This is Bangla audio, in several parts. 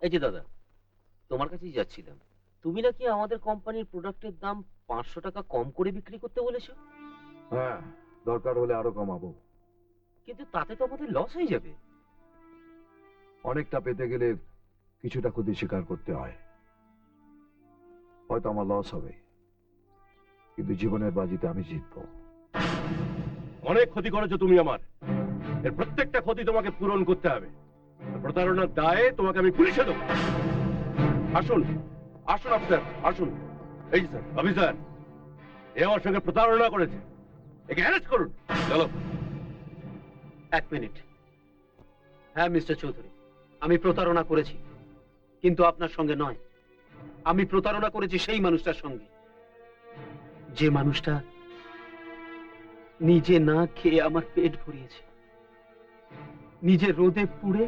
এই যে দাদা, তোমার কাছেই যাচ্ছিলাম। তুমি নাকি আমাদের কোম্পানির প্রোডাক্টের দাম 500 টাকা কম করে বিক্রি করতে বলেছো। হ্যাঁ, দরকার হলে আরো কমাবো। কিন্তু তাতে তো আমাদের লস হয়ে যাবে। অনেকটা পেতে গেলে কিছুটা ক্ষতি স্বীকার করতে হয়। হয়তো আমার লস হবে, কিন্তু জীবনের বাজিতে আমি জিতবো। অনেক ক্ষতি করেছো তুমি আমার, এর প্রত্যেকটা ক্ষতি তোমাকে পূরণ করতে হবে। প্রতারণার দায়ে তোমাকে আমি পুলিশে দেবো। আসুন আসুন অফিসার, আসুন। এই যে স্যার, অফিসার, এ আমার সঙ্গে প্রতারণা করেছে, একে অ্যারেস্ট করুন। চলো। এক মিনিট। হ্যাঁ মিস্টার চৌধুরী, আমি প্রতারণা করেছি, কিন্তু আপনার সঙ্গে নয়। আমি প্রতারণা করেছি সেই মানুষটার সঙ্গে, যে মানুষটা নিজে না খেয়ে আমার পেট ভরিয়েছে, নিজে রোদে পুড়ে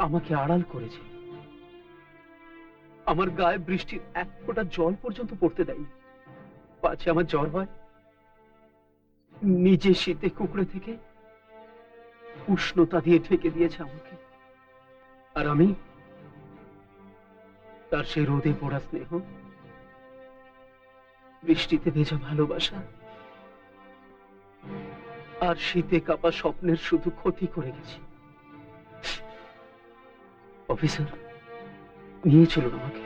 আমাকে আড়াল করেছে, আমার গায়ে বৃষ্টির এক ফোঁটা জল পর্যন্ত পড়তে দেয়নি, পাছে আমার জ্বর হয়। নিজে শীতে কুকড়ে থেকে উষ্ণতা দিয়ে ঢেকে দিয়েছে আমাকে, আর আমি তার সেই রোদে পোড়া স্নেহ, বৃষ্টিতে ভেজা ভালোবাসা আর শীতে কাঁপা স্বপ্নের শুধু ক্ষতি করে গেছি। অফিসার, নিয়ে চলুন আমাকে।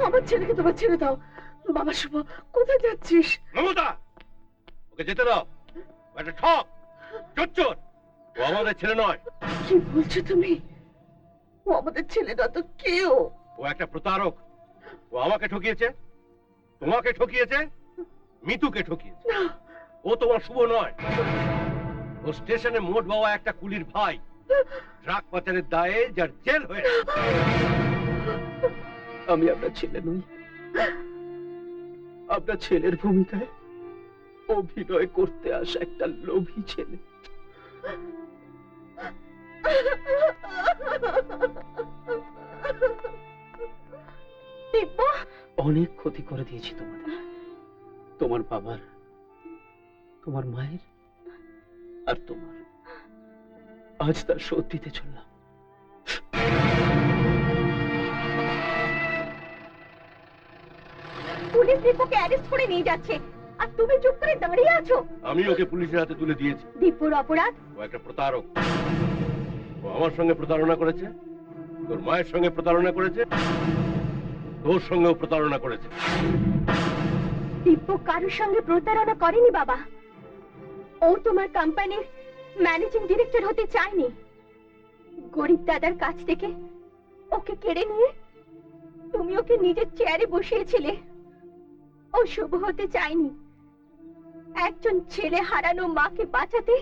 আমার ছেলেকে তোমার ছেড়ে দাও। বাবা শুভ, কোথায় যাচ্ছিস? মমতা, ওকে যেতে দাও। ও একটা ঠক, চোর। ও আমাদের ছেলে নয়। কি বলছো তুমি? ও আমাদের ছেলে না তো, কেউ। ও একটা প্রতারক। ও আমাকে ঠকিয়েছে, তোমাকে ঠকিয়েছে, মিতুকে ঠকিয়েছে। না, ও তোমার শুভ নয়। ও স্টেশনে মোট বাবা একটা কুলির ভাই, ড্রাগ পাচারের দায়ে যার জেল হয়ে। আমি আপনার ছেলে নই, আপনার ছেলের ভূমিকায় অভিনয় করতে আসা একটা লোভী ছেলে। দিব্যা, অনেক ক্ষতি করে দিয়েছি তোমাদের, তোমার বাবার, তোমার মায়ের আর তোমার। আজ তার শোধ দিতে চললাম। পুলিশ দিব্যকে অ্যারেস্ট করে নিয়ে যাচ্ছে, আর তুমি চুপ করে দাঁড়িয়ে আছো। আমি ওকে পুলিশের হাতে তুলে দিয়েছি। দিব্যর অপরাধ? ও একটা প্রতারক। ও আমার সঙ্গে প্রতারণা করেছে, তোর মায়ের সঙ্গে প্রতারণা করেছে, তোর সঙ্গেও প্রতারণা করেছে। দিব্য কারোর সঙ্গে প্রতারণা করেনি বাবা। ও তোমার কোম্পানির ম্যানেজিং ডিরেক্টর হতে চায়নি। গরিব দাদার কাছ থেকে ওকে কেড়ে নিয়ে তুমি ওকে নিজের চেয়ারে বসিয়েছিলে। ও শুভ হতে চায়নি। একজন ছেলে হারানো মাকে বাঁচাতে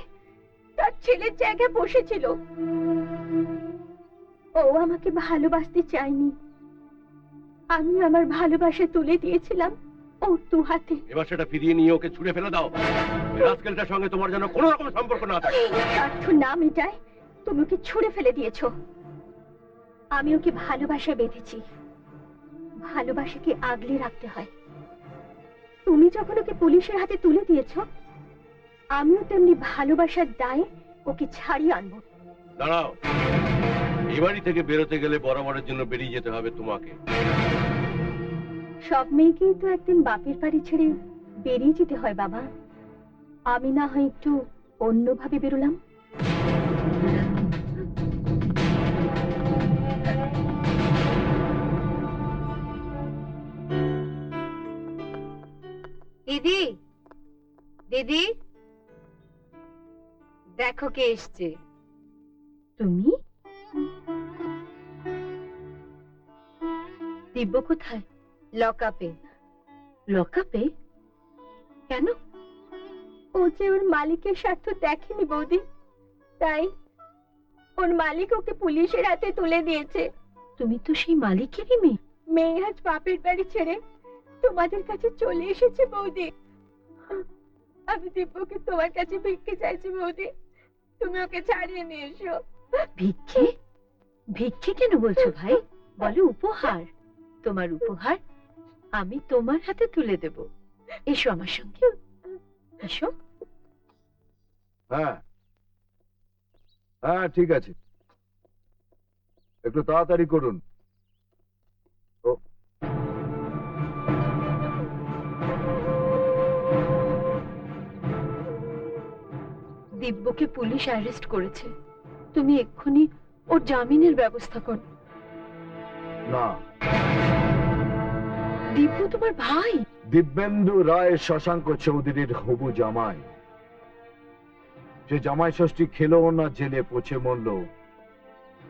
তার ছেলের জায়গায় বসেছিল। ও আমাকে ভালোবাসতে চায়নি, আমি আমার ভালোবাসা তুলে দিয়েছিলাম ওর দু হাতে। এবার সেটা ফিরিয়ে নিয়ে ওকে ছুঁড়ে ফেলে দাও। ওই রাস্কেলটার সঙ্গে তোমার যেন কোনো রকম সম্পর্ক না থাকে। স্বার্থ না মেটায় তুমি ওকে ছুঁড়ে ফেলে দিয়েছো। আমি ওকে ভালোবাসায় বেঁধেছি, ভালোবাসাকে আগলে রাখতে হয়। তুমি যখন ওকে পুলিশের হাতে তুলে দিয়েছো, আমিও তেমনি ভালোবাসার দায়ে ওকে ছাড়িয়ে আনবো। দাঁড়াও, এই বাড়ি থেকে বেরোতে গেলে বরাবরের জন্য বেরিয়ে যেতে হবে তোমাকে। সব মেয়েকেই তো একদিন বাপের বাড়ি ছেড়ে বেরিয়ে যেতে হয় বাবা। আমি না হয় একটু অন্যভাবে বেরোলাম। দিদি, দিদি, দেখো কে এসছে। তুমি? দিব্য কোথায়? লকআপে। লকআপে? কেন? ও যে ওর মালিকের স্বার্থ দেখেনি বৌদি, তাই ওর মালিক ওকে পুলিশের হাতে তুলে দিয়েছে। তুমি তো সেই মালিকেরই মেয়ে। মেয়ে আজ বাপের বাড়ি ছেড়ে তোমাদের কাছে চলে এসেছে বৌদি। আমি দিব্যকে তোমার কাছে ভিক্ষে চাইছি বৌদি, তুমি ওকে ছাড়িয়ে নিয়ে এসো। ভিক্ষে? ভিক্ষে কেন বলছো ভাই? বলো উপহার। তোমার উপহার আমি তোমার হাতে তুলে দেব। এসো আমার সঙ্গে, এসো। হ্যাঁ হ্যাঁ ঠিক আছে, একটু তাড়াতাড়ি করুন। ও দিব্যকে পুলিশ অ্যারেস্ট করেছে, তুমি এক্ষুনি ওর জামিনের ব্যবস্থা করো। না, দিব্য তোমার ভাই। দিব্যেন্দু রায় শশাঙ্ক চৌধুরীর হবু জামাই। সে জামাই ষষ্ঠী খেলো না জেলে পচে মরল,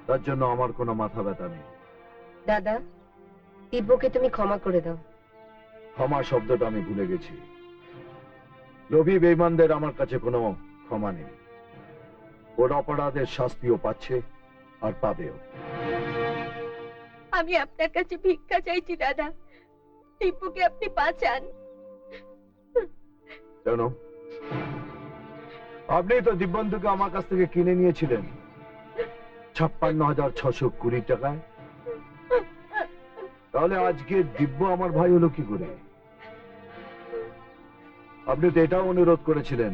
তার জন্য আমার কোনো মাথা ব্যথা নেই। দাদা, দিব্যকে তুমি ক্ষমা করে দাও। ক্ষমা শব্দটা আমি ভুলে গেছি। লোভী বেঈমানদের আমার কাছে কোনো ক্ষমা নেই। ওর অপরাধের শাস্তিও পাচ্ছে আর পাবেও। আমি আপনার কাছে ভিক্ষা চাইছি দাদা, দিব্যকে আপনি বাঁচান। কেন? আপনি তো দিব্যেন্দুকে আমার কাছ থেকে কিনে নিয়েছিলেন 56,620 টাকায়। তাহলে আজকে দিব্য আমার ভাই হলো কি করে? আপনি তো এটাও অনুরোধ করেছিলেন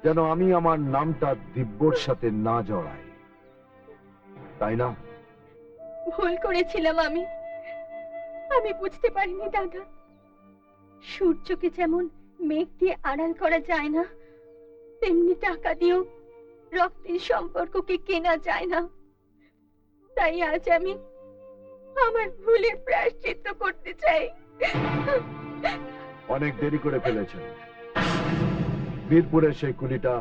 যেন আমি আমার নামটা দিব্যর সাথে না জড়াই, তাই না? ভুল করেছিলাম আমি, আমি বুঝতে পারিনি দাদা। সূর্যকে যেমন মেঘ দিয়ে আড়াল করা যায় না, তেমনি টাকা দিয়েও রক্তের সম্পর্ককে কেনা যায় না। তাই আজ আমি আমার ভুলের প্রায়শ্চিত্ত করতে চাই। অনেক দেরি করে ফেলেছেন। বীরপুরের সেই কুলিটা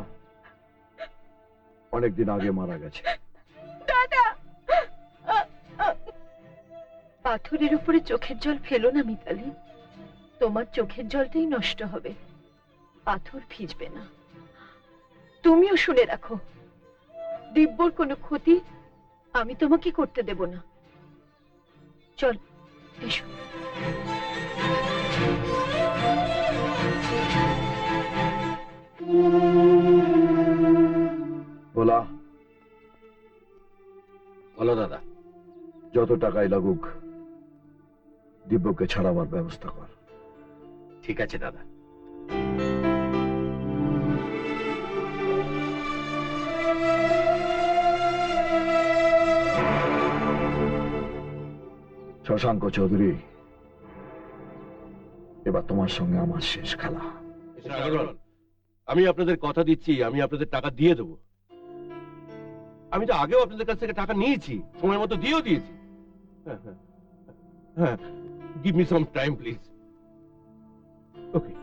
অনেকদিন আগে মারা গেছে। দাদা, পাথরের উপরে চোখের জল ফেলো না মিতালি, তোমার চোখের জলটাই নষ্ট হবে, পাথর ভিজবে না। তুমিও শুনে রাখো, দিব্যর কোনো ক্ষতি আমি তোমাকে করতে দেব না। চল এসো। বলা, বলো দাদা। যত টাকাই লাগুক দিব্যকে ছাড়াবার ব্যবস্থা কর। ঠিক আছে দাদা। শশাঙ্ক চৌধুরী, এবার তোমার সঙ্গে আমার শেষ খেলা। মিস্টার আগরওয়াল, আমি আপনাদের কথা দিচ্ছি, আমি আপনাদের টাকা দিয়ে দেবো। আমি তো আগেও আপনাদের কাছ থেকে টাকা নিয়েছি, সময় মতো দিয়েও দিয়েছি। হ্যাঁ, give me some time please. Okay.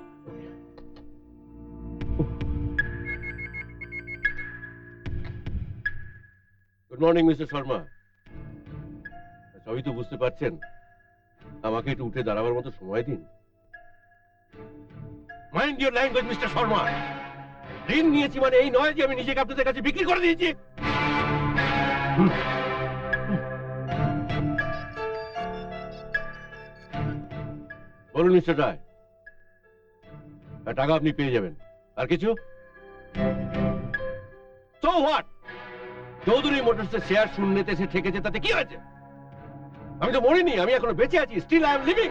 Good morning mister Sharma. সবই তো বুঝতে পারছেন, আমাকে একটু উঠে দাঁড়াবার মতো সময় দিন। Mind your language mister Sharma. ঋণ নিয়েছি মানে এই নয় যে আমি নিজেকে আপনাদের কাছে বিক্রি করে দিয়েছি। বলুন মিস্টার রায়, টাকা আপনি পেয়ে যাবেন। আর কিছু? So what? চৌধুরী মোটরসের শেয়ার শূন্যতে এসে ঠেকেছে, তাতে কি হয়েছে? আমি তো মরিনি, আমি এখনো বেঁচে আছি। Still I am living.